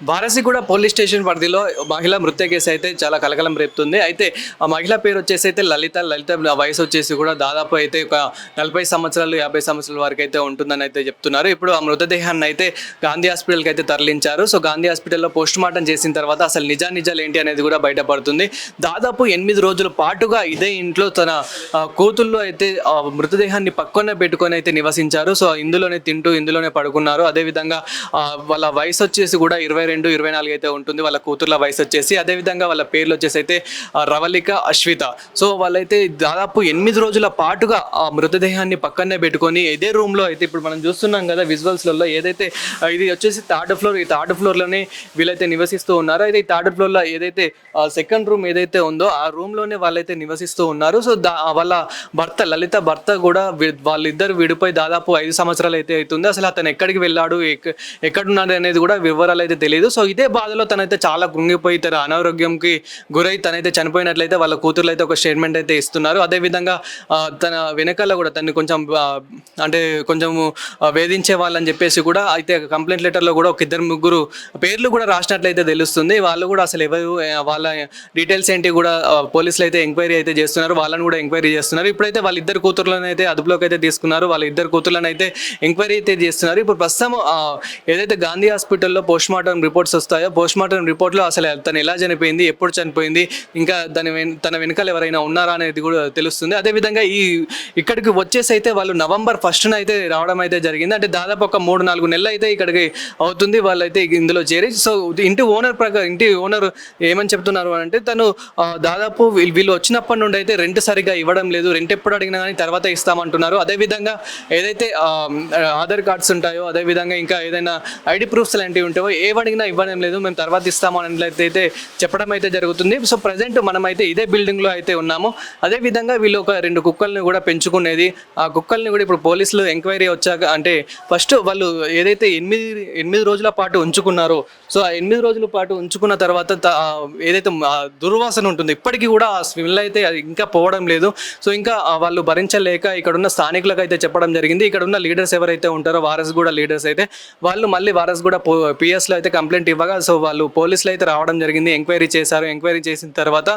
Warasiguda police station పరిధిలో మహిళ మృత్యు కేసు అయితే చాలా కలకలం రేపుతుంది. అయితే ఆ మహిళ పేరు వచ్చేసి అయితే లలిత. వయసు వచ్చేసి కూడా దాదాపు అయితే ఒక 40 సంవత్సరాలు 50 సంవత్సరాల వరకు అయితే ఉంటుందని అయితే చెప్తున్నారు. ఇప్పుడు ఆ మృతదేహాన్ని అయితే గాంధీ హాస్పిటల్కి అయితే తరలించారు. సో గాంధీ హాస్పిటల్లో పోస్ట్ మార్టం చేసిన తర్వాత అసలు నిజాలు ఏంటి అనేది కూడా బయటపడుతుంది. దాదాపు 8 రోజుల పాటుగా ఇదే ఇంట్లో తన కూతుళ్ళు అయితే ఆ మృతదేహాన్ని పక్కనే పెట్టుకొని అయితే నివసించారు. సో ఇందులోనే తింటూ ఇందులోనే పడుకున్నారు. అదేవిధంగా వాళ్ళ వయసు వచ్చేసి కూడా 22, 24 అయితే ఉంటుంది. వాళ్ళ కూతుర్ల వయసు వచ్చేసి, అదేవిధంగా వాళ్ళ పేర్లు వచ్చేసి అయితే రవళిక, అశ్విత. సో వాళ్ళైతే దాదాపు 8 రోజుల పాటుగా ఆ మృతదేహాన్ని పక్కనే పెట్టుకొని ఇదే రూమ్లో అయితే ఇప్పుడు మనం చూస్తున్నాం కదా విజువల్స్లలో, ఏదైతే ఇది వచ్చేసి థర్డ్ ఫ్లోర్, ఈ థర్డ్ ఫ్లోర్లోనే వీళ్ళైతే నివసిస్తూ ఉన్నారు. అయితే ఈ థర్డ్ ఫ్లోర్లో ఏదైతే సెకండ్ రూమ్ ఏదైతే ఉందో ఆ రూమ్లోనే వాళ్ళైతే నివసిస్తూ ఉన్నారు. సో వాళ్ళ భర్త లలిత భర్త కూడా వాళ్ళిద్దరు విడిపోయి దాదాపు 5 సంవత్సరాలు అయితే అవుతుంది. అసలు అతను ఎక్కడికి వెళ్ళాడు, ఎక్కడున్నాడు అనేది కూడా వివరాలు అయితే తెలియదు. సో ఇదే బాధలో తనైతే చాలా కృంగిపోయి తన అనారోగ్యంకి గురై తనైతే చనిపోయినట్లయితే వాళ్ళ కూతుర్లు అయితే ఒక స్టేట్మెంట్ అయితే ఇస్తున్నారు. అదేవిధంగా తన వెనకాల కూడా తన్ని కొంచెం అంటే కొంచెం వేధించే వాళ్ళని చెప్పేసి కూడా అయితే కంప్లైంట్ లెటర్లో కూడా ఒక 2-3 పేర్లు కూడా రాసినట్లయితే తెలుస్తుంది. వాళ్ళు కూడా అసలు ఎవరు, వాళ్ళ డీటెయిల్స్ ఏంటి కూడా పోలీసులు అయితే ఎంక్వైరీ అయితే చేస్తున్నారు. వాళ్ళని కూడా ఎంక్వైరీ చేస్తున్నారు. ఇప్పుడైతే వాళ్ళిద్దరు కూతుర్లను అయితే అదుపులోకి అయితే తీసుకున్నారు. వాళ్ళ ఇద్దరు కూతుర్లను అయితే ఎంక్వైరీ అయితే చేస్తున్నారు. ఇప్పుడు ప్రస్తుతం ఏదైతే గాంధీ హాస్పిటల్లో పోస్ట్ మార్టం రిపోర్ట్స్ వస్తాయో, పోస్ట్ మార్టం రిపోర్ట్లో అసలు తను ఎలా చనిపోయింది, ఎప్పుడు చనిపోయింది, ఇంకా తన వెనకాల ఎవరైనా ఉన్నారా అనేది కూడా తెలుస్తుంది. అదేవిధంగా ఇక్కడికి వచ్చేసి అయితే వాళ్ళు November 1st అయితే రావడం అయితే జరిగింది. అంటే దాదాపు ఒక 3-4 నెలలు అయితే ఇక్కడికి అవుతుంది వాళ్ళైతే ఇందులో చేరి. సో ఇంటి ఓనర్ ఏమని చెప్తున్నారు అంటే తను దాదాపు వీళ్ళు వచ్చినప్పటి నుండి అయితే రెంట్ సరిగ్గా ఇవ్వడం లేదు, రెంట్ ఎప్పుడు అడిగినా కానీ తర్వాత ఇస్తామంటున్నారు. అదేవిధంగా ఏదైతే ఆధార్ కార్డ్స్ ఉంటాయో, అదేవిధంగా ఇంకా ఏదైనా ఐడి ప్రూఫ్స్ లాంటివి ఉంటాయో ఏవి అడిగినా ఇవ్వడం లేదు, మేము తర్వాత ఇస్తాము అన్నట్లయితే చెప్పడం అయితే జరుగుతుంది. సో ప్రజెంట్ మనమైతే ఇదే బిల్డింగ్లో అయితే ఉన్నాము. అదేవిధంగా వీళ్ళు ఒక 2 కుక్కల్ని కూడా పెంచుకునేది. ఆ కుక్కల్ని కూడా ఇప్పుడు పోలీసులు ఎంక్వైరీ వచ్చాక, అంటే ఫస్ట్ వాళ్ళు ఏదైతే 8 రోజుల పాటు ఉంచుకున్నారో, సో ఆ 8 రోజుల పాటు ఉంచుకున్న తర్వాత ఏదైతే దుర్వాసన ఉంటుంది ఇప్పటికీ కూడా ఆ స్మెల్ అయితే అది ఇంకా పోవడం లేదు. సో ఇంకా వాళ్ళు భరించలేక ఇక్కడ ఉన్న స్థానికులకు అయితే చెప్పడం జరిగింది. ఇక్కడ ఉన్న లీడర్స్ ఎవరైతే ఉంటారో వారసుగూడ లీడర్స్ అయితే వాళ్ళు మళ్ళీ వారసుగూడ పిఎస్లో అయితే కంప్లైంట్ ఇవ్వగా సో వాళ్ళు పోలీసులు అయితే రావడం జరిగింది. ఎంక్వైరీ చేశారు. ఎంక్వైరీ చేసిన తర్వాత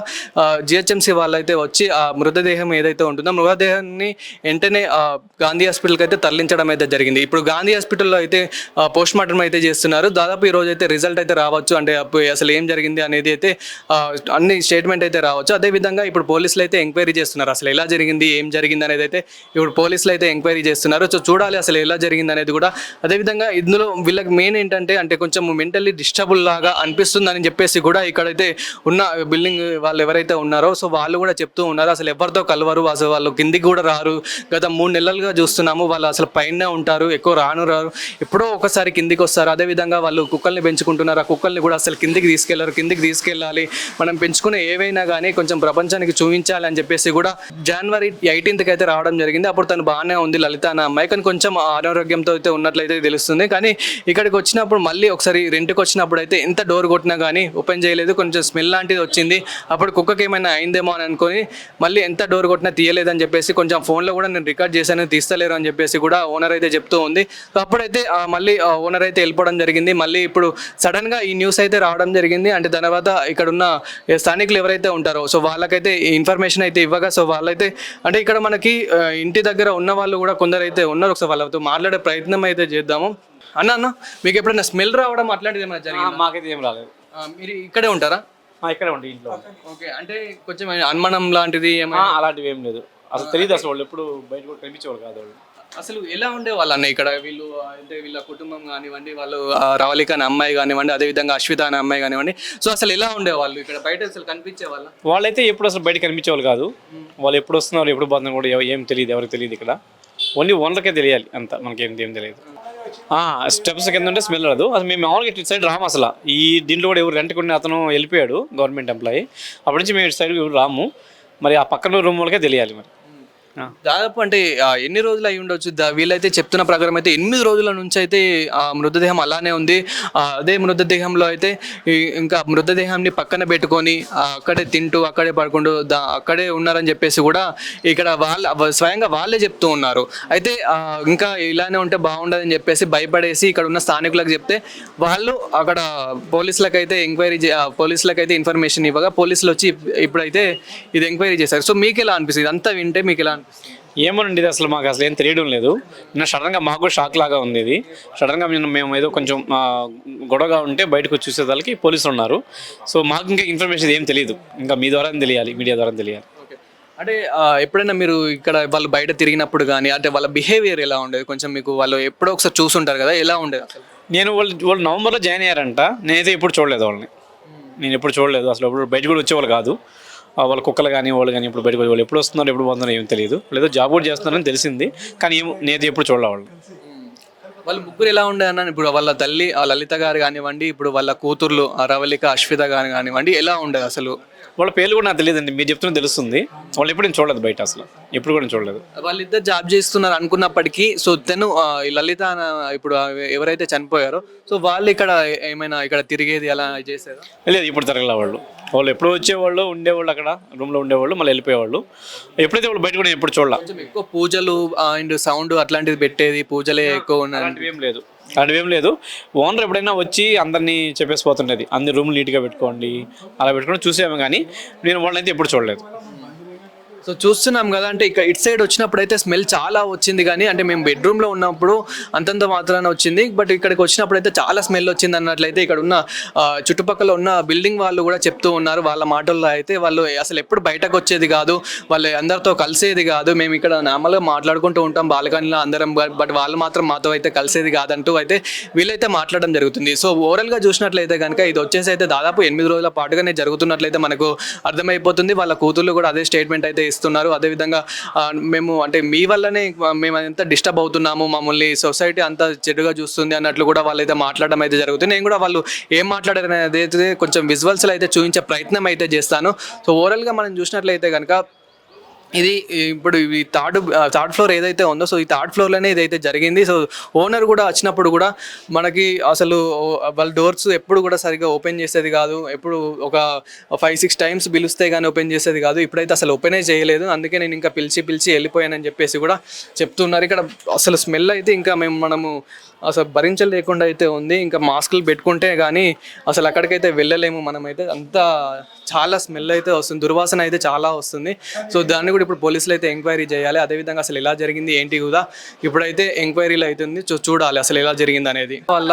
జిహెచ్ఎంసీ వాళ్ళు అయితే వచ్చి ఆ మృతదేహం ఏదైతే ఉంటుందో మృతదేహాన్ని వెంటనే గాంధీ హాస్పిటల్కి అయితే తరలించడం అయితే జరిగింది. ఇప్పుడు గాంధీ హాస్పిటల్లో అయితే పోస్ట్ మార్టం అయితే చేస్తున్నారు. దాదాపు ఈ రోజు అయితే రిజల్ట్ అయితే రావచ్చు, అంటే అసలు ఏం జరిగింది అనేది అయితే అన్ని స్టేట్మెంట్ అయితే రావచ్చు. అదేవిధంగా ఇప్పుడు పోలీసులు అయితే ఎంక్వైరీ చేస్తున్నారు. అసలు ఎలా జరిగింది, ఏం జరిగింది అనేది అయితే ఇప్పుడు పోలీసులు అయితే ఎంక్వైరీ చేస్తున్నారు. సో చూడాలి అసలు ఎలా జరిగింది అనేది కూడా. అదేవిధంగా ఇందులో వీళ్ళకి మెయిన్ ఏంటంటే అంటే కొంచెం మెంటల్లీ డిస్టర్బుల్ లాగా అనిపిస్తుందని చెప్పేసి కూడా ఇక్కడైతే ఉన్న బిల్డింగ్ వాళ్ళు ఎవరైతే ఉన్నారో సో వాళ్ళు కూడా చెప్తూ ఉన్నారు. అసలు ఎవరితో కలవరు, అసలు వాళ్ళు కిందికి కూడా రారు. గత 3 నెలలుగా చూస్తున్నాము వాళ్ళు అసలు పైన ఉంటారు, ఎక్కువ రారు. ఎప్పుడో ఒకసారి కిందికి వస్తారు. అదేవిధంగా వాళ్ళు కుక్కల్ని పెంచుకుంటున్నారు. ఆ కుక్కల్ని కూడా అసలు కిందికి తీసుకెళ్లారు. కిందికి తీసుకెళ్ళాలి, మనం పెంచుకునే ఏవైనా కానీ కొంచెం ప్రపంచానికి చూపించాలి అని చెప్పేసి కూడా January 18th అయితే రావడం జరిగింది. అప్పుడు తను బాగానే ఉంది లలిత అనే అమ్మాయి, కానీ కొంచెం అనారోగ్యంతో అయితే ఉన్నట్లయితే తెలుస్తుంది. కానీ ఇక్కడికి వచ్చినప్పుడు మళ్ళీ ఒకసారి రెంట్కి వచ్చినప్పుడు అయితే ఎంత డోర్ కొట్టినా కానీ ఓపెన్ చేయలేదు. కొంచెం స్మెల్ లాంటిది వచ్చింది. అప్పుడు కుక్కకి ఏమైనా అయిందేమో అని అనుకొని మళ్ళీ ఎంత డోర్ కొట్టినా తీయలేదని చెప్పేసి కొంచెం ఫోన్లో కూడా నేను రికార్డ్ చేశాను, తీస్తలేరు అని చెప్పేసి కూడా ఓనర్ అయితే చెప్తూ ఉంది. సో అప్పుడైతే మళ్ళీ ఓనర్ అయితే వెళ్ళిపోవడం జరిగింది. మళ్ళీ ఇప్పుడు సడన్గా ఈ న్యూస్ అయితే రావడం జరిగింది. అంటే తర్వాత ఇక్కడ ఉన్న స్థానికులు ఎవరైతే ఉంటారో సో వాళ్ళకైతే ఇన్ఫర్మేషన్ అయితే ఇవ్వగా సో వాళ్ళైతే అంటే ఇక్కడ మనకి ఇంటి దగ్గర ఉన్న వాళ్ళు కూడా కొందరైతే ఉన్నారు. ఒకసారి వాళ్ళతో మాట్లాడే ప్రయత్నం అయితే చేద్దాము. అన్న మీకు ఎప్పుడైనా స్మెల్ రావడం అట్లాంటిది ఏమైనా జరిగింది? మాకైతే ఏం రాలేదు. మీరు ఇక్కడే ఉంటారా? ఇక్కడే ఉండి ఇంట్లో. ఓకే, అంటే కొంచెం అనుమానం లాంటిది ఏమైనా? అలాంటివి ఏం లేదు, అసలు తెలియదు. అసలు వాళ్ళు ఎప్పుడు బయట కూడా కనిపించేవాళ్ళు కాదు. వాళ్ళు అసలు ఎలా ఉండేవాళ్ళు అన్న ఇక్కడ? వీళ్ళు అంటే వీళ్ళ కుటుంబం కానివ్వండి, వాళ్ళు రవళిక అనే అమ్మాయి కానివ్వండి, అదేవిధంగా అశ్విత అనే అమ్మాయి కానివ్వండి, సో అసలు ఎలా ఉండేవాళ్ళు ఇక్కడ? బయట అసలు కనిపించే వాళ్ళ? వాళ్ళైతే ఎప్పుడు అసలు బయట కనిపించేవాళ్ళు కాదు. వాళ్ళు ఎప్పుడు వస్తున్నారు, ఎప్పుడు పోతున్నారు కూడా ఏం తెలియదు, ఎవరికి తెలియదు. ఇక్కడ ఓన్లీ ఓనర్కే తెలియాలి అంత, మనకేం తెలియదు. స్టెప్స్ కింద ఉంటే స్మెల్ రాదు. అసలు మేము మామూలుగా ఇటు సైడ్ రాము. అసలు ఈ దీంట్లో కూడా ఎవరు రెంట్కి ఉన్న అతను వెళ్ళిపోయాడు, గవర్నమెంట్ ఎంప్లాయీ. అప్పటి నుంచి మేము ఇటు సైడ్ ఎవరు రాము. మరి ఆ పక్కన రూమ్ వాళ్ళకే తెలియాలి. మరి దాదాపు అంటే ఎన్ని రోజులు అయి ఉండొచ్చు? వీళ్ళైతే చెప్తున్న ప్రకారం అయితే 8 రోజుల నుంచి అయితే ఆ మృతదేహం అలానే ఉంది. అదే మృతదేహంలో అయితే ఇంకా మృతదేహాన్ని పక్కన పెట్టుకొని అక్కడే తింటూ అక్కడే పడుకుంటూ అక్కడే ఉన్నారని చెప్పేసి కూడా ఇక్కడ స్వయంగా వాళ్ళే చెప్తూ ఉన్నారు. అయితే ఇంకా ఇలానే ఉంటే బాగుండదని చెప్పేసి భయపడేసి ఇక్కడ ఉన్న స్థానికులకు చెప్తే వాళ్ళు అక్కడ పోలీసులకైతే ఇన్ఫర్మేషన్ ఇవ్వగా పోలీసులు వచ్చి ఇప్పుడైతే ఇది ఎంక్వైరీ చేశారు. సో మీకు ఎలా అనిపిస్తుంది అంతా వింటే? మీకు ఎలా అనిపిస్తుంది? ఏమోనండి, ఇది అసలు మాకు అసలు ఏం తెలియడం లేదు. నిన్న సడన్గా మాకు కూడా షాక్ లాగా ఉంది. ఇది సడన్గా మేము ఏదో కొంచెం గొడవగా ఉంటే బయటకు చూసేదానికి పోలీసులు ఉన్నారు. సో మాకు ఇంకా ఇన్ఫర్మేషన్ ఏం తెలియదు. ఇంకా మీ ద్వారా తెలియాలి, మీడియా ద్వారా తెలియాలి. అంటే ఎప్పుడైనా మీరు ఇక్కడ వాళ్ళు బయట తిరిగినప్పుడు కానీ అంటే వాళ్ళ బిహేవియర్ ఎలా ఉండేది? కొంచెం మీకు వాళ్ళు ఎప్పుడో ఒకసారి చూసుంటారు కదా, ఎలా ఉండేది అసలు? వాళ్ళు నవంబర్లో జాయిన్ అయ్యారంట. నేనైతే ఎప్పుడు చూడలేదు వాళ్ళని. నేను ఎప్పుడు చూడలేదు అసలు. ఎప్పుడు బయట కూడా వచ్చేవాళ్ళు కాదు. వాళ్ళ కుక్కలు కానీ వాళ్ళు కానీ ఇప్పుడు బయటకు వాళ్ళు ఎప్పుడు వస్తున్నారో ఎప్పుడు పోతున్నారో ఏం తెలియదు. లేదో జాబ్ కూడా చేస్తున్నారని తెలిసింది, కానీ నేనైతే ఎప్పుడు చూడలే వాళ్ళు. వాళ్ళు ముగ్గురు ఎలా ఉండే అన్న? ఇప్పుడు వాళ్ళ తల్లి లలిత గారు కానివ్వండి, ఇప్పుడు వాళ్ళ కూతుర్లు రవళిక, అశ్విత గారు కానివ్వండి, ఎలా ఉండేది అసలు? వాళ్ళ పేర్లు కూడా నాకు తెలియదండి. మీరు చెప్తున్నా తెలుస్తుంది. వాళ్ళు ఎప్పుడు నేను చూడలేదు బయట, అసలు ఎప్పుడు కూడా చూడలేదు. వాళ్ళిద్దరు జాబ్ చేస్తున్నారు అనుకున్నప్పటికీ సో తను లలిత ఇప్పుడు ఎవరైతే చనిపోయారో సో వాళ్ళు ఇక్కడ ఏమైనా ఇక్కడ తిరిగేది అలా చేశారు? లేదు, ఇప్పుడు తిరగలే వాళ్ళు ఎప్పుడు వచ్చేవాళ్ళు, ఉండేవాళ్ళు అక్కడ రూమ్లో ఉండేవాళ్ళు, మళ్ళీ వెళ్ళిపోయేవాళ్ళు. ఎప్పుడైతే వాళ్ళు బయట కూడా ఎప్పుడు చూడాలి. కొంచెం ఎక్కువ పూజలు అండ్ సౌండ్ అట్లాంటిది పెట్టేది, పూజలే ఎక్కువ ఉన్నాయి. అలాంటివేం లేదు. ఓనర్ ఎప్పుడైనా వచ్చి అందరినీ చెప్పేసి పోతుండేది, అన్ని రూమ్లు నీట్గా పెట్టుకోండి అలా పెట్టుకోండి చూసాము, కానీ నేను వాళ్ళైతే ఎప్పుడు చూడలేదు. సో చూస్తున్నాం కదా, అంటే ఇక్కడ ఇటు సైడ్ వచ్చినప్పుడు అయితే స్మెల్ చాలా వచ్చింది, కానీ అంటే మేము బెడ్రూమ్లో ఉన్నప్పుడు అంతంత మాత్రాన వచ్చింది. బట్ ఇక్కడికి వచ్చినప్పుడు అయితే చాలా స్మెల్ వచ్చింది అన్నట్లయితే ఇక్కడ ఉన్న చుట్టుపక్కల ఉన్న బిల్డింగ్ వాళ్ళు కూడా చెప్తూ ఉన్నారు. వాళ్ళ మాటల్లో అయితే వాళ్ళు అసలు ఎప్పుడు బయటకు వచ్చేది కాదు, వాళ్ళు అందరితో కలిసేది కాదు. మేము ఇక్కడ నార్మల్గా మాట్లాడుకుంటూ ఉంటాం బాల్కనీలో అందరం, బట్ వాళ్ళు మాత్రం మాతో అయితే కలిసేది కాదంటూ అయితే వీళ్ళైతే మాట్లాడడం జరుగుతుంది. సో ఓవరాల్గా చూసినట్లయితే కనుక ఇది వచ్చేసి అయితే దాదాపు 8 రోజుల పాటుగానే జరుగుతున్నట్లయితే మనకు అర్థమైపోతుంది. వాళ్ళ కూతుర్లు కూడా అదే స్టేట్మెంట్ అయితే ఇస్తున్నారు. అదేవిధంగా మేము అంటే మీ వల్లనే మేము అంతా డిస్టర్బ్ అవుతున్నాము, మమ్మల్ని సొసైటీ అంతా చెడుగా చూస్తుంది అన్నట్లు కూడా వాళ్ళైతే మాట్లాడడం అయితే జరుగుతుంది. నేను కూడా వాళ్ళు ఏం మాట్లాడారు అనేది అయితే కొంచెం విజువల్స్లో అయితే చూపించే ప్రయత్నం అయితే చేస్తాను. సో ఓవరాల్గా మనం చూసినట్లయితే కనుక ఇది ఇప్పుడు ఈ థర్డ్ ఫ్లోర్ ఏదైతే ఉందో సో ఈ థర్డ్ ఫ్లోర్లోనే ఇదైతే జరిగింది. సో ఓనర్ కూడా వచ్చినప్పుడు కూడా మనకి అసలు వాళ్ళ డోర్స్ ఎప్పుడు కూడా సరిగ్గా ఓపెన్ చేసేది కాదు, ఎప్పుడు ఒక 5-6 టైమ్స్ పిలిస్తే కానీ ఓపెన్ చేసేది కాదు. ఇప్పుడైతే అసలు ఓపెనే చేయలేదు, అందుకే నేను ఇంకా పిలిచి వెళ్ళిపోయానని చెప్పేసి కూడా చెప్తున్నారు. ఇక్కడ అసలు స్మెల్ అయితే ఇంకా మనము అసలు భరించలేకుండా అయితే ఉంది. ఇంకా మాస్కులు పెట్టుకుంటే కానీ అసలు అక్కడికైతే వెళ్ళలేము మనమైతే. అంతా చాలా స్మెల్ అయితే వస్తుంది, దుర్వాసన అయితే చాలా వస్తుంది. సో దాన్ని కూడా ఇప్పుడు పోలీసులు అయితే ఎంక్వైరీ చేయాలి. అదేవిధంగా అసలు ఎలా జరిగింది ఏంటి కూడా ఇప్పుడైతే ఎంక్వైరీలు అవుతుంది, చూడాలి అసలు ఎలా జరిగింది అనేది. వాళ్ళ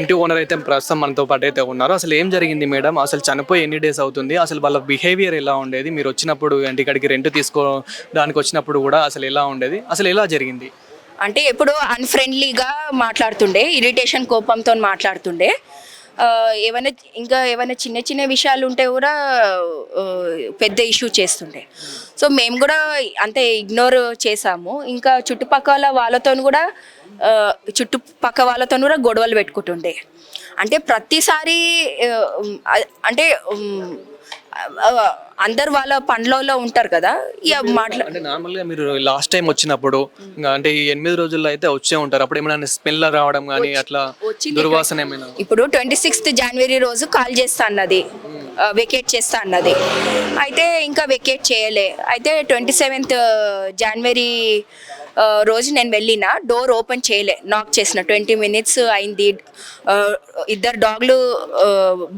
ఇంటి ఓనర్ అయితే ప్రస్తుతం మనతో పాటు అయితే ఉన్నారు. అసలు ఏం జరిగింది మేడం, అసలు చనిపోయి ఎన్ని డేస్ అవుతుంది, అసలు వాళ్ళ బిహేవియర్ ఎలా ఉండేది, మీరు వచ్చినప్పుడు అంటే ఇక్కడికి రెంట్ తీసుకోవడానికి వచ్చినప్పుడు కూడా అసలు ఎలా ఉండేది, అసలు ఎలా జరిగింది? అంటే ఎప్పుడు అన్ఫ్రెండ్లీగా మాట్లాడుతుండే, ఇరిటేషన్ కోపంతో మాట్లాడుతుండే. ఏమైనా చిన్న చిన్న విషయాలు ఉంటే కూడా పెద్ద ఇష్యూ చేస్తుండే. సో మేము కూడా అంతే ఇగ్నోర్ చేసాము. ఇంకా చుట్టుపక్కల వాళ్ళతో కూడా గొడవలు పెట్టుకుంటుండే. అంటే ప్రతిసారి అంటే అందరు వాళ్ళ పనులలో ఉంటారు కదా. అంటే నార్మల్గా మీరు లాస్ట్ టైం వచ్చినప్పుడు అంటే ఈ 8 రోజుల్లో అయితే వచ్చే ఉంటారు, అప్పుడు ఏమైనా స్మెల్ రావడం కానీ అట్లా దుర్వాసన ఏమైనా? ఇప్పుడు 26th జనవరి రోజు కాల్ చేస్తా అన్నది, వెకేట్ చేస్తా అన్నది. అయితే ఇంకా వెకేట్ చేయలే. అయితే 27th జనవరి రోజు నేను వెళ్ళిన, డోర్ ఓపెన్ చేయలే, నాక్ చేసిన 20 minutes అయింది. 2 డాగ్లు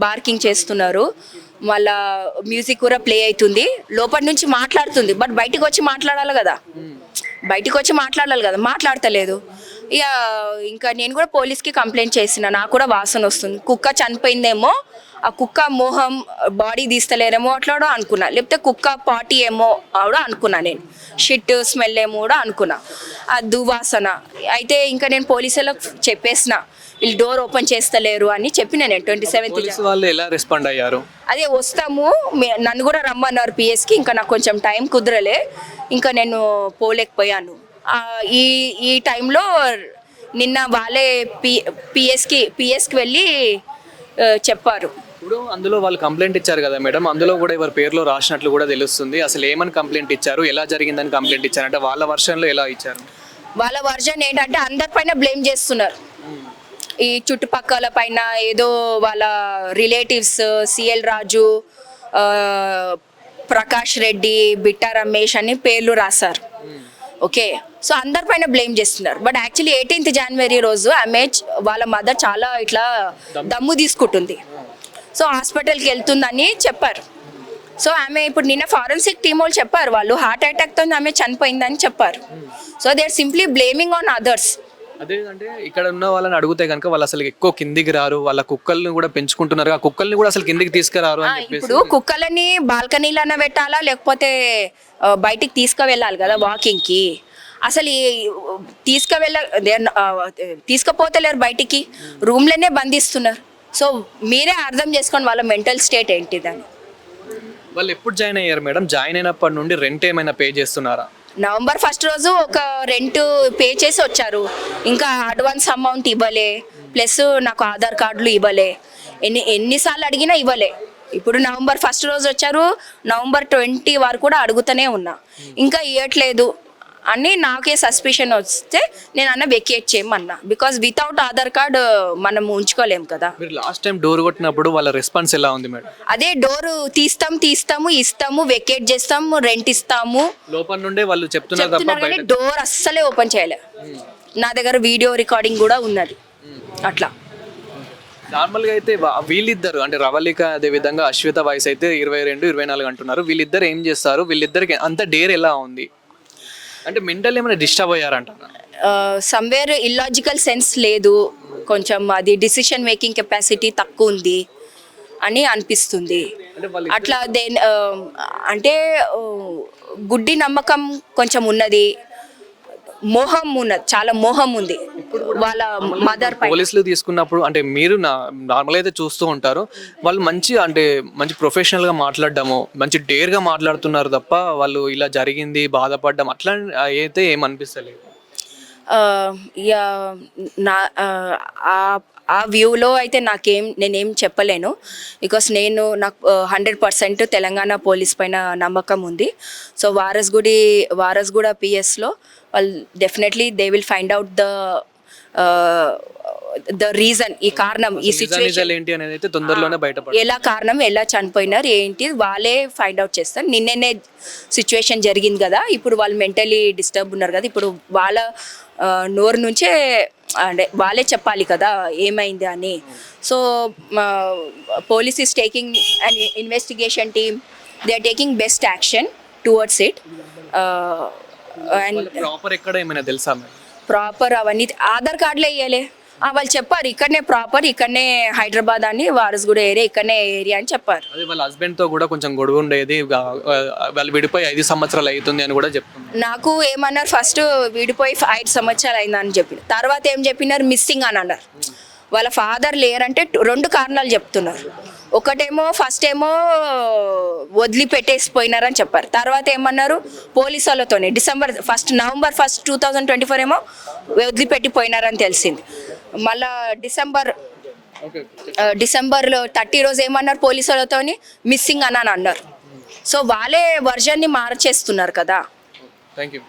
బార్కింగ్ చేస్తున్నారు, మళ్ళా మ్యూజిక్ కూడా ప్లే అవుతుంది, లోపల నుంచి మాట్లాడుతుంది. బట్ బయటకు వచ్చి మాట్లాడాలి కదా, మాట్లాడతలేదు. ఇక ఇంకా నేను కూడా పోలీస్కి కంప్లైంట్ చేసిన, నాకు కూడా వాసన వస్తుంది, కుక్క చనిపోయిందేమో, ఆ కుక్క మోహం బాడీ తీస్తలేరేమో అట్లా కూడా అనుకున్నా, లేకపోతే కుక్క పార్టీ ఏమో కూడా అనుకున్నా, నేను షిట్ స్మెల్ ఏమో కూడా అనుకున్నా, ఆ దువాసన. అయితే ఇంకా నేను పోలీసులకు చెప్పేసిన, వీళ్ళు డోర్ ఓపెన్ చేస్తలేరు అని చెప్పిన నేను. 27th వాళ్ళు ఎలా రెస్పాండ్ అయ్యారు? అదే వస్తాము, నన్ను కూడా రమ్మన్నారు పిఎస్కి. ఇంకా నాకు కొంచెం టైం కుదరలే, ఇంకా నేను పోలేకపోయాను. ఈ టైంలో నిన్న వాళ్ళే పిఎస్కి వెళ్ళి చెప్పారు, ఇప్పుడు అందులో వాళ్ళు కంప్లైంట్ ఇచ్చారు కదా మేడం, అందులో కూడా ఎవరి పేరులో రాసినట్లు కూడా తెలుస్తుంది. అసలు ఏమని కంప్లైంట్ ఇచ్చారు, ఎలా జరిగిందని కంప్లైంట్ ఇచ్చారు అంటే వాళ్ళ వర్షన్లో ఎలా ఇచ్చారు? వాళ్ళ వర్జన్ ఏంటంటే అందరిపైన బ్లేమ్ చేస్తున్నారు. ఈ చుట్టుపక్కల పైన ఏదో వాళ్ళ రిలేటివ్స్ సిఎల్ రాజు, ప్రకాష్ రెడ్డి, బిట్టా రమేష్ అని పేర్లు రాశారు. ఓకే, సో అందరిపైన బ్లేమ్ చేస్తున్నారు. బట్ యాక్చువల్లీ 18th January రోజు ఆమె వాళ్ళ మదర్ చాలా ఇట్లా దమ్ము తీసుకుంటుంది. సో హాస్పిటల్కి వెళ్తుందని చెప్పారు. సో ఆమె ఇప్పుడు నిన్న ఫారెన్సిక్ టీమ్ వాళ్ళు చెప్పారు, వాళ్ళు హార్ట్ అటాక్తో ఆమె చనిపోయిందని చెప్పారు. So they are simply blaming on others. అదేంటంటే ఇక్కడ ఉన్న వాళ్ళని అడిగితే కనుక వాళ్ళు అసలు ఎక్కువ కిందికి రారు, వాళ్ళ కుక్కల్ని కూడా పెంచుకుంటున్నారు, ఆ కుక్కల్ని కూడా అసలు కిందికి తీసుకురారు అని చెప్పేసి. ఇప్పుడు కుక్కలని బాల్కనీలన్నా పెట్టాలా, లేకపోతే బయటికి తీసుకువెళ్ళాలి కదా వాకింగ్కి. అసలు తీసుకుపోతలేరు బయటికి, రూమ్లోనే బంధిస్తున్నారు. సో మీరే అర్థం చేసుకోండి వాళ్ళ మెంటల్ స్టేట్ ఏంటిదని. వాళ్ళు ఎప్పుడు జాయిన్ అయ్యారు మేడం? జాయిన్ అయినప్పటి నుండి రెంట్ ఏమైనా పే చేస్తున్నారా? November 1st రోజు ఒక రెంట్ పే చేసి వచ్చారు. ఇంకా అడ్వాన్స్ అమౌంట్ ఇవ్వలే, ప్లస్ నాకు ఆధార్ కార్డులు ఇవ్వలే. ఎన్నిసార్లు అడిగినా ఇవ్వలే. ఇప్పుడు November 1st రోజు వచ్చారు, November 20 వరకు కూడా అడుగుతూనే ఉన్నా, ఇంకా ఇవ్వట్లేదు అని నాకే సస్పిషన్ వస్తే నేను అన్న వెకేట్ చేయమన్నా. బికాస్ వితౌట్ ఆధార్ కార్డ్ మనం ఉంచుకోలేం కదా. మీరు లాస్ట్ టైం డోర్ కొట్టినప్పుడు వాళ్ళ రెస్పాన్స్ ఎలా ఉంది మేడం? అదే డోరు ఇస్తాము, వెకేట్ చేస్తాము, రెంట్ ఇస్తాము లోపల నుండే వాళ్ళు చెప్తున్నారు తప్ప చెప్తున్నారు కానీ డోర్ అస్సలే ఓపెన్ చేయలే. నా దగ్గర వీడియో రికార్డింగ్ కూడా ఉన్నది. అట్లా నార్మల్గా అయితే వీళ్ళిద్దరు అంటే రవళిక అదే విధంగా అశ్విత వయసు అయితే 22, 24 అంటున్నారు. వీళ్ళిద్దరు ఏం చేస్తారు? వీళ్ళిద్దరికి అంత డేర్ ఎలా ఉంది అంటే మెంటల్ ఏమైనా డిస్టర్బ్ అయ్యారంటారా? సమ్వేర్ ఇల్లాజికల్ సెన్స్ లేదు, కొంచెం అది డిసిషన్ మేకింగ్ కెపాసిటీ తక్కువ ఉంది అని అనిపిస్తుంది. అట్లా అంటే గుడ్డి నమ్మకం కొంచెం ఉన్నది, మోహం ఉన్నది, చాలా మోహం ఉంది వాళ్ళ మదర్ పై. పోలీసులు తీసుకున్నప్పుడు అంటే మీరు నార్మల్ అయితే చూస్తూ ఉంటారు, వాళ్ళు మంచి ప్రొఫెషనల్ గా మాట్లాడడము, మంచి డేర్ గా మాట్లాడుతున్నారు తప్ప వాళ్ళు ఇలా జరిగింది బాధపడడం అట్లా అయితే ఏమనిపిస్తలేదు. ఆ వ్యూలో అయితే నేనేం చెప్పలేను. బికాస్ నాకు 100% తెలంగాణ పోలీస్ పైన నమ్మకం ఉంది. సో వారస్గూడ పిఎస్లో వాళ్ళు definitely they will find out the reason, ఈ కారణం, ఈ సిచ్యువేషన్ ఏంటి అనేది అయితే తొందరలోనే బయటపడుతుంది. ఎలా కారణం, ఎలా చనిపోయినారు ఏంటి వాళ్ళే ఫైండ్ అవుట్ చేస్తారు. నిన్నే సిచ్యువేషన్ జరిగింది కదా, ఇప్పుడు వాళ్ళు మెంటలీ డిస్టర్బ్ ఉన్నారు కదా, ఇప్పుడు వాళ్ళ నోరు నుంచే అంటే వాళ్ళే చెప్పాలి కదా ఏమైంది అని. So police is taking and investigation team, they are taking best action towards it. And proper ఎక్కడ ఏమైనా తెలుసా? ప్రాపర్ అవన్నీ ఆధార్ కార్డులే ఇవ్వలే. వాళ్ళు చెప్పారు ఇక్కడనే ప్రాపర్, ఇక్కడనే హైదరాబాద్ అని, వారస్గూడ ఏరియా ఇక్కడనే ఏరియా అని చెప్పారు. అదే వాళ్ళ హస్బెండ్ తో కూడా కొంచెం గొడవ ఉండేది, వాళ్ళు విడిపోయి 5 సంవత్సరాలు అవుతుంది అని కూడా చెప్తున్నారు. నాకు ఏమన్నారు, ఫస్ట్ విడిపోయి 5 సంవత్సరాలు అయిందని చెప్పి, తర్వాత ఏం చెప్పినారు, మిస్సింగ్ అని అన్నారు. వాళ్ళ ఫాదర్ లేరంటే 2 కారణాలు చెప్తున్నారు. ఒకటేమో ఫస్ట్ ఏమో వదిలిపెట్టేసిపోయినారని చెప్పారు. తర్వాత ఏమన్నారు, పోలీసు వాళ్ళతోనే November 1st 2024 ఏమో వదిలిపెట్టిపోయినారని తెలిసింది. మళ్ళా డిసెంబర్లో 30 రోజు ఏమన్నారు, పోలీసు వాళ్ళతోని మిస్సింగ్ అని అన్నారు. సో వాళ్ళే వర్జన్ని మార్చేస్తున్నారు కదా. Thank you.